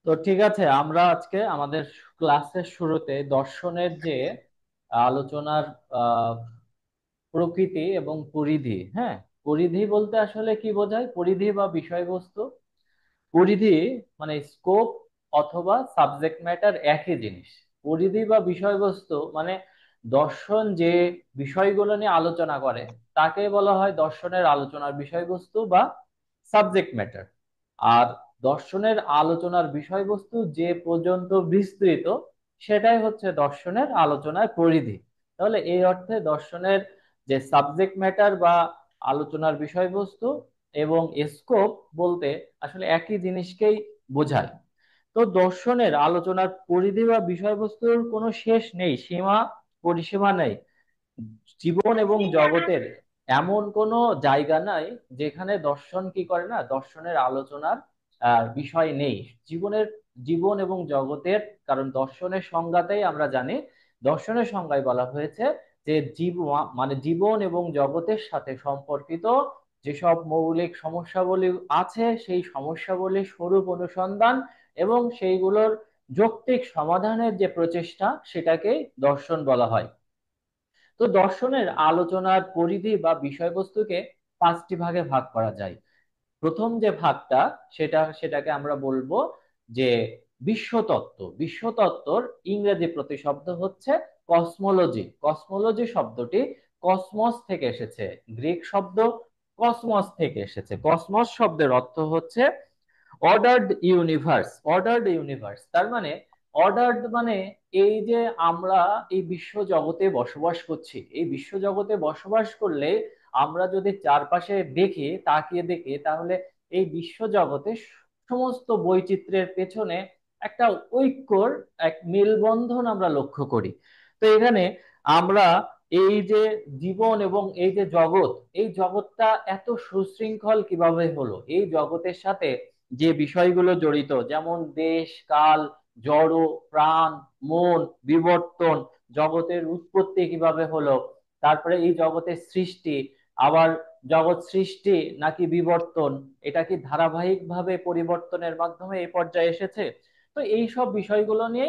তো ঠিক আছে, আমরা আজকে আমাদের ক্লাসের শুরুতে দর্শনের যে আলোচনার আহ প্রকৃতি এবং পরিধি। হ্যাঁ, পরিধি বলতে আসলে কি বোঝায়? পরিধি বা বিষয়বস্তু। পরিধি মানে স্কোপ অথবা সাবজেক্ট ম্যাটার একই জিনিস। পরিধি বা বিষয়বস্তু মানে দর্শন যে বিষয়গুলো নিয়ে আলোচনা করে তাকে বলা হয় দর্শনের আলোচনার বিষয়বস্তু বা সাবজেক্ট ম্যাটার। আর দর্শনের আলোচনার বিষয়বস্তু যে পর্যন্ত বিস্তৃত সেটাই হচ্ছে দর্শনের আলোচনার পরিধি। তাহলে এই অর্থে দর্শনের যে সাবজেক্ট ম্যাটার বা আলোচনার বিষয়বস্তু এবং স্কোপ বলতে আসলে একই জিনিসকেই বোঝায়। তো দর্শনের আলোচনার পরিধি বা বিষয়বস্তুর কোনো শেষ নেই, সীমা পরিসীমা নেই। জীবন এবং জগতের এমন কোনো জায়গা নাই যেখানে দর্শন কি করে না, দর্শনের আলোচনার বিষয় নেই। জীবনের জীবন এবং জগতের, কারণ দর্শনের সংজ্ঞাতেই আমরা জানি, দর্শনের সংজ্ঞায় বলা হয়েছে যে মানে জীবন এবং জগতের সাথে সম্পর্কিত যেসব মৌলিক সমস্যাবলী আছে সেই সমস্যাবলীর স্বরূপ অনুসন্ধান এবং সেইগুলোর যৌক্তিক সমাধানের যে প্রচেষ্টা সেটাকেই দর্শন বলা হয়। তো দর্শনের আলোচনার পরিধি বা বিষয়বস্তুকে পাঁচটি ভাগে ভাগ করা যায়। প্রথম যে ভাগটা সেটাকে আমরা বলবো যে বিশ্বতত্ত্ব। বিশ্বতত্ত্বর ইংরেজি প্রতিশব্দ হচ্ছে কসমোলজি। কসমোলজি শব্দটি কসমস থেকে এসেছে, গ্রিক শব্দ কসমস থেকে এসেছে। কসমস শব্দের অর্থ হচ্ছে অর্ডার্ড ইউনিভার্স। অর্ডার্ড ইউনিভার্স তার মানে, অর্ডার্ড মানে এই যে আমরা এই বিশ্ব জগতে বসবাস করছি, এই বিশ্ব জগতে বসবাস করলে আমরা যদি চারপাশে দেখি, তাকিয়ে দেখি, তাহলে এই বিশ্ব জগতে সমস্ত বৈচিত্র্যের পেছনে একটা ঐক্যর এক মেলবন্ধন আমরা লক্ষ্য করি। তো এখানে আমরা এই যে জীবন এবং এই যে জগৎ, এই জগৎটা এত সুশৃঙ্খল কিভাবে হলো, এই জগতের সাথে যে বিষয়গুলো জড়িত, যেমন দেশ কাল, জড়, প্রাণ, মন, বিবর্তন, জগতের উৎপত্তি কিভাবে হলো, তারপরে এই জগতের সৃষ্টি, আবার জগৎ সৃষ্টি নাকি বিবর্তন, এটা কি ধারাবাহিক ভাবে পরিবর্তনের মাধ্যমে এই পর্যায়ে এসেছে। তো এই সব বিষয়গুলো নিয়ে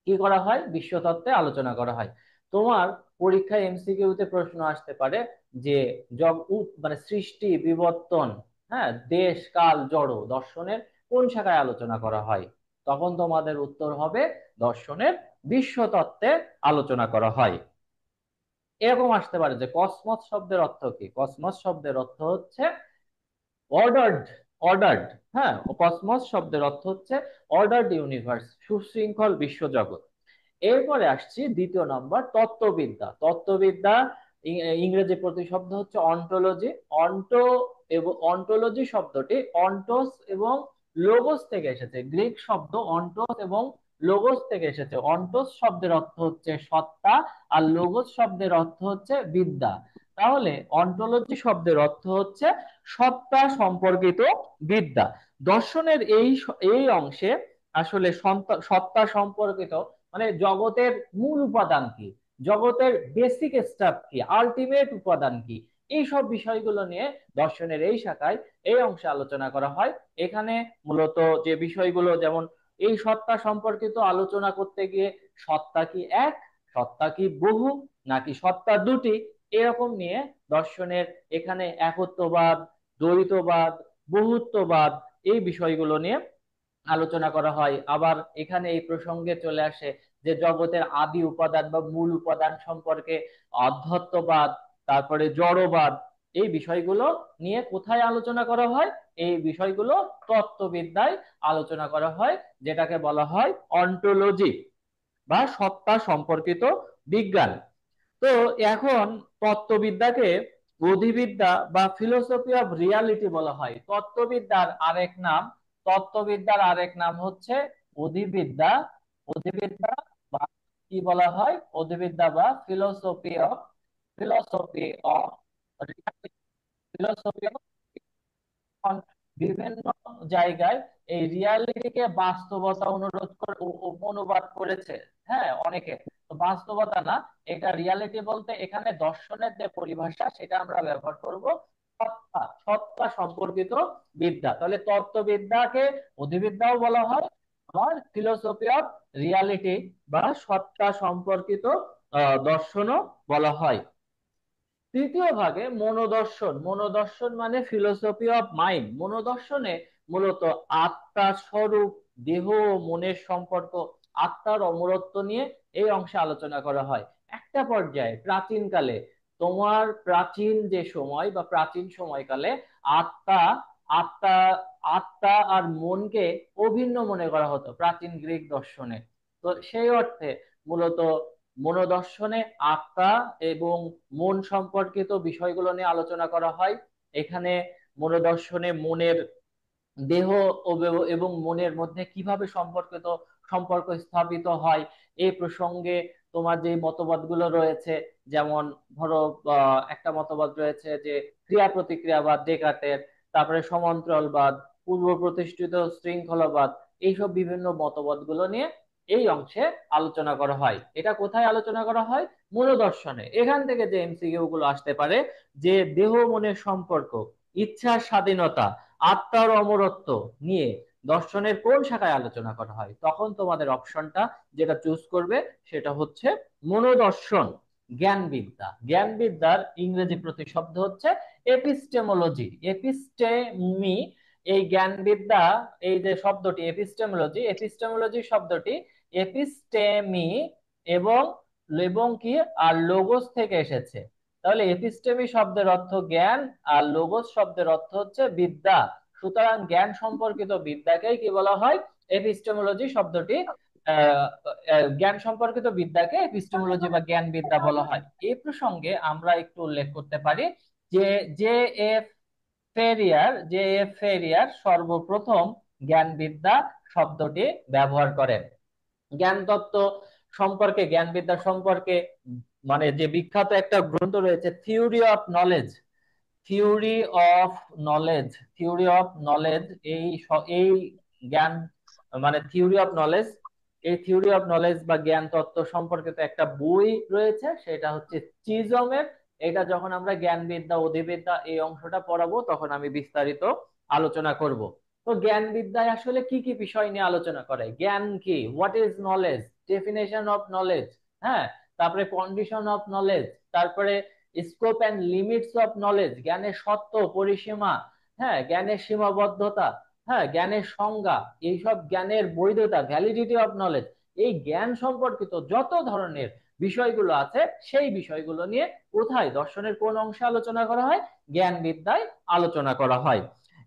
কি করা হয়, বিশ্বতত্ত্বে আলোচনা করা হয়। তোমার পরীক্ষায় এমসিকিউ তে প্রশ্ন আসতে পারে যে মানে সৃষ্টি বিবর্তন, হ্যাঁ, দেশ কাল জড় দর্শনের কোন শাখায় আলোচনা করা হয়, তখন তোমাদের উত্তর হবে দর্শনের বিশ্বতত্ত্বে আলোচনা করা হয়। এরকম আসতে পারে যে কসমস শব্দের অর্থ কি? কসমস শব্দের অর্থ হচ্ছে অর্ডার্ড। অর্ডার্ড, হ্যাঁ, কসমস শব্দের অর্থ হচ্ছে অর্ডার্ড ইউনিভার্স, সুশৃঙ্খল বিশ্বজগৎ। এরপরে আসছি দ্বিতীয় নম্বর, তত্ত্ববিদ্যা। তত্ত্ববিদ্যা ইংরেজি প্রতিশব্দ হচ্ছে অন্টোলজি। অন্টো এবং অন্টোলজি শব্দটি অন্টোস এবং লোগোস থেকে এসেছে, গ্রিক শব্দ অন্টোস এবং লোগোস থেকে এসেছে। অন্টোস শব্দের অর্থ হচ্ছে সত্তা, আর লোগোস শব্দের অর্থ হচ্ছে বিদ্যা। তাহলে অন্টোলজি শব্দের অর্থ হচ্ছে সত্তা সম্পর্কিত বিদ্যা। দর্শনের এই অংশে আসলে সত্তা সম্পর্কিত মানে জগতের মূল উপাদান কি, জগতের বেসিক স্টাফ কি, আলটিমেট উপাদান কি, এই সব বিষয়গুলো নিয়ে দর্শনের এই শাখায় এই অংশে আলোচনা করা হয়। এখানে মূলত যে বিষয়গুলো, যেমন এই সত্তা সম্পর্কিত আলোচনা করতে গিয়ে সত্তা কি এক, সত্তা কি বহু, নাকি সত্তা দুটি, এরকম নিয়ে দর্শনের এখানে একত্ববাদ, দ্বৈতবাদ, বহুত্ববাদ, এই বিষয়গুলো নিয়ে আলোচনা করা হয়। আবার এখানে এই প্রসঙ্গে চলে আসে যে জগতের আদি উপাদান বা মূল উপাদান সম্পর্কে অধ্যত্ববাদ, তারপরে জড়বাদ, এই বিষয়গুলো নিয়ে কোথায় আলোচনা করা হয়? এই বিষয়গুলো তত্ত্ববিদ্যায় আলোচনা করা হয়, যেটাকে বলা হয় অন্টোলজি বা সত্তা সম্পর্কিত বিজ্ঞান। তো এখন তত্ত্ববিদ্যাকে বোধিবিদ্যা বা ফিলোসফি অফ রিয়ালিটি বলা হয়। তত্ত্ববিদ্যার আরেক নাম, তত্ত্ববিদ্যার আরেক নাম হচ্ছে অধিবিদ্যা। অধিবিদ্যা বা কি বলা হয়, অধিবিদ্যা বা ফিলোসফি অফ ফিলোসফি অফ বিভিন্ন জায়গায় এই রিয়ালিটিকে বাস্তবতা অনুবাদ করেছে, হ্যাঁ, অনেকে। তো বাস্তবতা না, এটা রিয়ালিটি বলতে এখানে দর্শনের যে পরিভাষা সেটা আমরা ব্যবহার করব সত্তা। সত্তা সম্পর্কিত বিদ্যা। তাহলে তত্ত্ববিদ্যাকে অধিবিদ্যাও বলা হয়, আবার ফিলোসফি অফ রিয়ালিটি বা সত্তা সম্পর্কিত দর্শনও বলা হয়। তৃতীয় ভাগে মনোদর্শন। মনোদর্শন মানে ফিলোসফি অফ মাইন্ড। মনোদর্শনে মূলত আত্মার স্বরূপ, দেহ ও মনের সম্পর্ক, আত্মার অমরত্ব নিয়ে এই অংশে আলোচনা করা হয়। একটা পর্যায়ে প্রাচীনকালে, তোমার প্রাচীন যে সময় বা প্রাচীন সময়কালে আত্মা আত্মা আত্মা আর মনকে অভিন্ন মনে করা হতো প্রাচীন গ্রিক দর্শনে। তো সেই অর্থে মূলত মনোদর্শনে আত্মা এবং মন সম্পর্কিত বিষয়গুলো নিয়ে আলোচনা করা হয়। এখানে মনোদর্শনে মনের দেহ এবং মনের মধ্যে কিভাবে সম্পর্ক স্থাপিত হয় এই প্রসঙ্গে তোমার যে মতবাদগুলো রয়েছে, যেমন ধরো একটা মতবাদ রয়েছে যে ক্রিয়া প্রতিক্রিয়াবাদ ডেকার্টের, তারপরে সমান্তরালবাদ, পূর্ব প্রতিষ্ঠিত শৃঙ্খলাবাদ, এইসব বিভিন্ন মতবাদগুলো নিয়ে এই অংশে আলোচনা করা হয়। এটা কোথায় আলোচনা করা হয়? মনোদর্শনে। এখান থেকে যে এমসিকিউ গুলো আসতে পারে যে দেহ মনের সম্পর্ক, ইচ্ছার স্বাধীনতা, আত্মার অমরত্ব নিয়ে দর্শনের কোন শাখায় আলোচনা করা হয়, তখন তোমাদের অপশনটা যেটা চুজ করবে সেটা হচ্ছে মনোদর্শন। জ্ঞানবিদ্যা। জ্ঞানবিদ্যার ইংরেজি প্রতিশব্দ হচ্ছে এপিস্টেমোলজি। এপিস্টেমি, এই জ্ঞানবিদ্যা, এই যে শব্দটি এপিস্টেমোলজি, এপিস্টেমোলজি শব্দটি এপিস্টেমি এবং এবং কি আর লোগোস থেকে এসেছে। তাহলে এপিস্টেমি শব্দের অর্থ জ্ঞান, আর লোগোস শব্দের অর্থ হচ্ছে বিদ্যা। সুতরাং জ্ঞান সম্পর্কিত বিদ্যাকেই কি বলা হয়? এপিস্টেমোলজি শব্দটি, আহ, জ্ঞান সম্পর্কিত বিদ্যাকে এপিস্টেমোলজি বা জ্ঞান বিদ্যা বলা হয়। এই প্রসঙ্গে আমরা একটু উল্লেখ করতে পারি যে জে এফ ফেরিয়ার সর্বপ্রথম জ্ঞান বিদ্যা শব্দটি ব্যবহার করেন। জ্ঞান তত্ত্ব সম্পর্কে, জ্ঞান বিদ্যা সম্পর্কে মানে যে বিখ্যাত একটা গ্রন্থ রয়েছে theory of knowledge. Theory of knowledge theory of knowledge এই জ্ঞান মানে থিওরি অফ নলেজ, এই থিওরি অফ নলেজ বা জ্ঞান তত্ত্ব সম্পর্কিত একটা বই রয়েছে, সেটা হচ্ছে চিজমের। এটা যখন আমরা জ্ঞানবিদ্যা অধিবিদ্যা এই অংশটা পড়াবো তখন আমি বিস্তারিত আলোচনা করব। তো জ্ঞান বিদ্যায় আসলে কি কি বিষয় নিয়ে আলোচনা করে? জ্ঞান কি, what is knowledge, definition of knowledge, হ্যাঁ, তারপরে কন্ডিশন অফ নলেজ, তারপরে scope and limits of knowledge, জ্ঞানের সত্য পরিসীমা, হ্যাঁ, জ্ঞানের সীমাবদ্ধতা, হ্যাঁ, জ্ঞানের সংজ্ঞা, এইসব জ্ঞানের বৈধতা, ভ্যালিডিটি অফ নলেজ, এই জ্ঞান সম্পর্কিত যত ধরনের বিষয়গুলো আছে সেই বিষয়গুলো নিয়ে কোথায় দর্শনের কোন অংশে আলোচনা করা হয়? জ্ঞান বিদ্যায় আলোচনা করা হয়।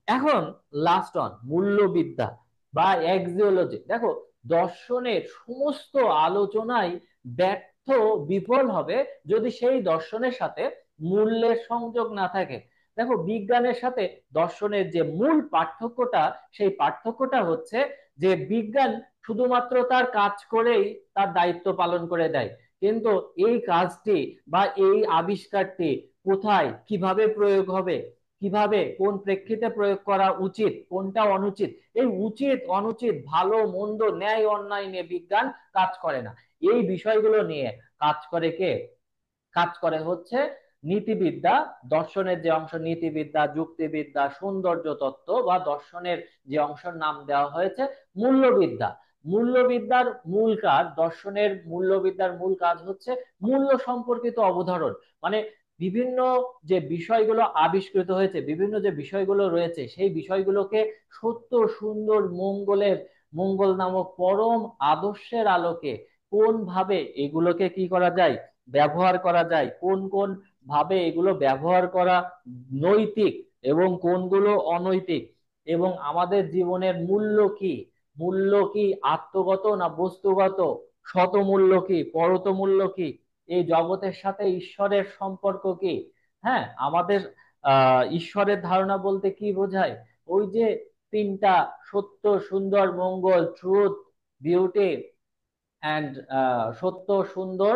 এখন লাস্ট অন মূল্যবিদ্যা বা এক্সিওলজি। দেখো, দর্শনের সমস্ত আলোচনায় ব্যর্থ, বিফল হবে যদি সেই দর্শনের সাথে মূল্যের সংযোগ না থাকে। দেখো, বিজ্ঞানের সাথে দর্শনের যে মূল পার্থক্যটা, সেই পার্থক্যটা হচ্ছে যে বিজ্ঞান শুধুমাত্র তার কাজ করেই তার দায়িত্ব পালন করে দেয়, কিন্তু এই কাজটি বা এই আবিষ্কারটি কোথায় কিভাবে প্রয়োগ হবে, কিভাবে কোন প্রেক্ষিতে প্রয়োগ করা উচিত, কোনটা অনুচিত, এই উচিত অনুচিত, ভালো মন্দ, ন্যায় অন্যায় নিয়ে বিজ্ঞান কাজ করে না। এই বিষয়গুলো নিয়ে কাজ করে কে? কাজ করে হচ্ছে নীতিবিদ্যা। দর্শনের যে অংশ নীতিবিদ্যা, যুক্তিবিদ্যা, সৌন্দর্য তত্ত্ব বা দর্শনের যে অংশের নাম দেওয়া হয়েছে মূল্যবিদ্যা। মূল্যবিদ্যার মূল কাজ, দর্শনের মূল্যবিদ্যার মূল কাজ হচ্ছে মূল্য সম্পর্কিত অবধারণ। মানে বিভিন্ন যে বিষয়গুলো আবিষ্কৃত হয়েছে, বিভিন্ন যে বিষয়গুলো রয়েছে, সেই বিষয়গুলোকে সত্য, সুন্দর, মঙ্গল নামক পরম আদর্শের আলোকে কোন ভাবে এগুলোকে কি করা যায়, ব্যবহার করা যায়, কোন কোন ভাবে এগুলো ব্যবহার করা নৈতিক এবং কোনগুলো অনৈতিক, এবং আমাদের জীবনের মূল্য কি, মূল্য কি আত্মগত না বস্তুগত, শত মূল্য কি পরত মূল্য কি, এই জগতের সাথে ঈশ্বরের সম্পর্ক কি। হ্যাঁ, আমাদের ঈশ্বরের ধারণা বলতে কি বোঝায়? ওই যে তিনটা, সত্য, সুন্দর, মঙ্গল, ট্রুথ, বিউটি অ্যান্ড সত্য, সুন্দর,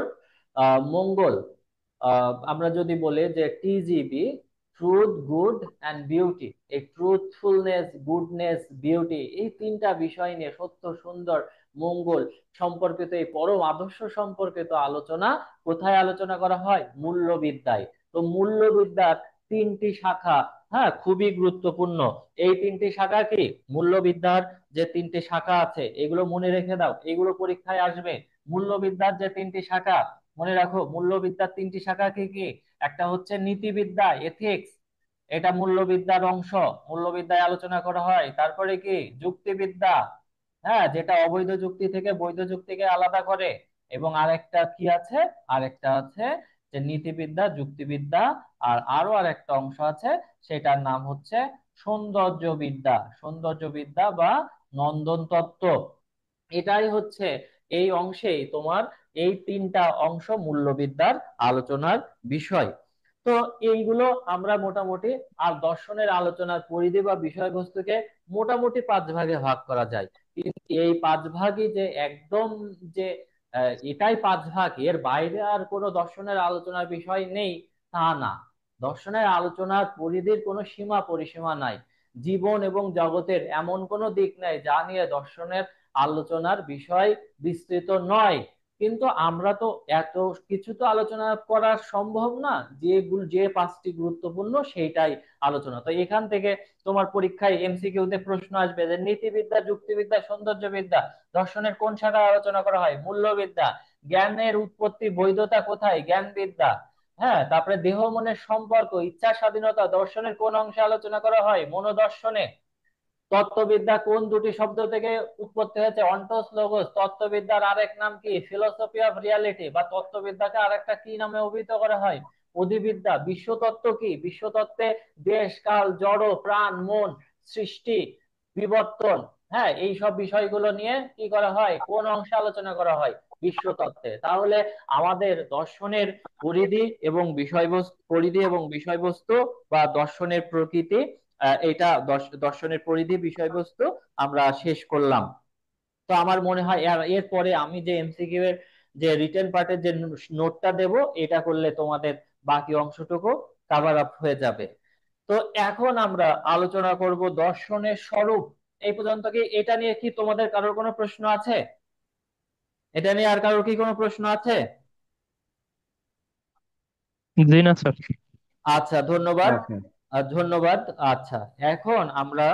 মঙ্গল। আমরা যদি বলি যে TGB, truth, good and beauty, এই ট্রুথফুলনেস, গুডনেস, বিউটি, এই তিনটা বিষয় নিয়ে সত্য, সুন্দর, মঙ্গল সম্পর্কিত এই পরম আদর্শ সম্পর্কিত আলোচনা কোথায় আলোচনা করা হয়? মূল্যবিদ্যায়। তো মূল্যবিদ্যার তিনটি শাখা হ্যাঁ, খুবই গুরুত্বপূর্ণ। এই তিনটি শাখা কি, মূল্যবিদ্যার যে তিনটি শাখা আছে এগুলো মনে রেখে দাও, এগুলো পরীক্ষায় আসবে। মূল্যবিদ্যার যে তিনটি শাখা মনে রাখো, মূল্যবিদ্যার তিনটি শাখা কি কি? একটা হচ্ছে নীতিবিদ্যা, এথিক্স, এটা মূল্যবিদ্যার অংশ, মূল্যবিদ্যায় আলোচনা করা হয়। তারপরে কি, যুক্তিবিদ্যা, হ্যাঁ, যেটা অবৈধ যুক্তি থেকে বৈধ যুক্তিকে আলাদা করে। এবং আরেকটা কি আছে, আরেকটা আছে যে নীতিবিদ্যা, যুক্তিবিদ্যা, আর আরেকটা অংশ আছে, সেটার নাম হচ্ছে সৌন্দর্যবিদ্যা, সৌন্দর্যবিদ্যা বা নন্দন তত্ত্ব। এটাই হচ্ছে, এই অংশেই তোমার এই তিনটা অংশ মূল্যবিদ্যার আলোচনার বিষয়। তো এইগুলো আমরা মোটামুটি, আর দর্শনের আলোচনার পরিধি বা বিষয়বস্তুকে মোটামুটি পাঁচ ভাগে ভাগ করা যায়। কিন্তু এই পাঁচ ভাগই যে একদম যে এটাই পাঁচ ভাগ, এর বাইরে আর কোনো দর্শনের আলোচনার বিষয় নেই তা না। দর্শনের আলোচনার পরিধির কোনো সীমা পরিসীমা নাই। জীবন এবং জগতের এমন কোনো দিক নাই যা নিয়ে দর্শনের আলোচনার বিষয় বিস্তৃত নয়। কিন্তু আমরা তো এত কিছু তো আলোচনা করা সম্ভব না, যে পাঁচটি গুরুত্বপূর্ণ সেইটাই আলোচনা। তো এখান থেকে তোমার পরীক্ষায় এমসিকিউ তে প্রশ্ন আসবে যে নীতিবিদ্যা, যুক্তিবিদ্যা, সৌন্দর্যবিদ্যা দর্শনের কোন শাখায় আলোচনা করা হয়? মূল্যবিদ্যা। জ্ঞানের উৎপত্তি বৈধতা কোথায়? জ্ঞানবিদ্যা। হ্যাঁ, তারপরে দেহ মনের সম্পর্ক, ইচ্ছা স্বাধীনতা দর্শনের কোন অংশে আলোচনা করা হয়? মনোদর্শনে। তত্ত্ববিদ্যা কোন দুটি শব্দ থেকে উৎপত্তি হয়েছে? অন্টোস লোগোস। তত্ত্ববিদ্যার আরেক নাম কি? ফিলোসফি অফ রিয়ালিটি, বা তত্ত্ববিদ্যাকে আরেকটা কি নামে অভিহিত করা হয়? অধিবিদ্যা। বিশ্বতত্ত্ব কি? বিশ্বতত্ত্বে দেশ, কাল, জড়, প্রাণ, মন, সৃষ্টি, বিবর্তন, হ্যাঁ, এই সব বিষয়গুলো নিয়ে কি করা হয়, কোন অংশে আলোচনা করা হয়? বিশ্বতত্ত্বে। তাহলে আমাদের দর্শনের পরিধি এবং বিষয়বস্তু বা দর্শনের প্রকৃতি, এটা দর্শনের পরিধি বিষয়বস্তু আমরা শেষ করলাম। তো আমার মনে হয় এরপরে আমি যে এমসিকিউ এর যে রিটেন পার্টের যে নোটটা দেব, এটা করলে তোমাদের বাকি অংশটুকু কাভার আপ হয়ে যাবে। তো এখন আমরা আলোচনা করব দর্শনের স্বরূপ। এই পর্যন্ত কি এটা নিয়ে কি তোমাদের কারোর কোনো প্রশ্ন আছে? এটা নিয়ে আর কারোর কি কোনো প্রশ্ন আছে? জি না স্যার। আচ্ছা, ধন্যবাদ। আচ্ছা। ধন্যবাদ। আচ্ছা, এখন আমরা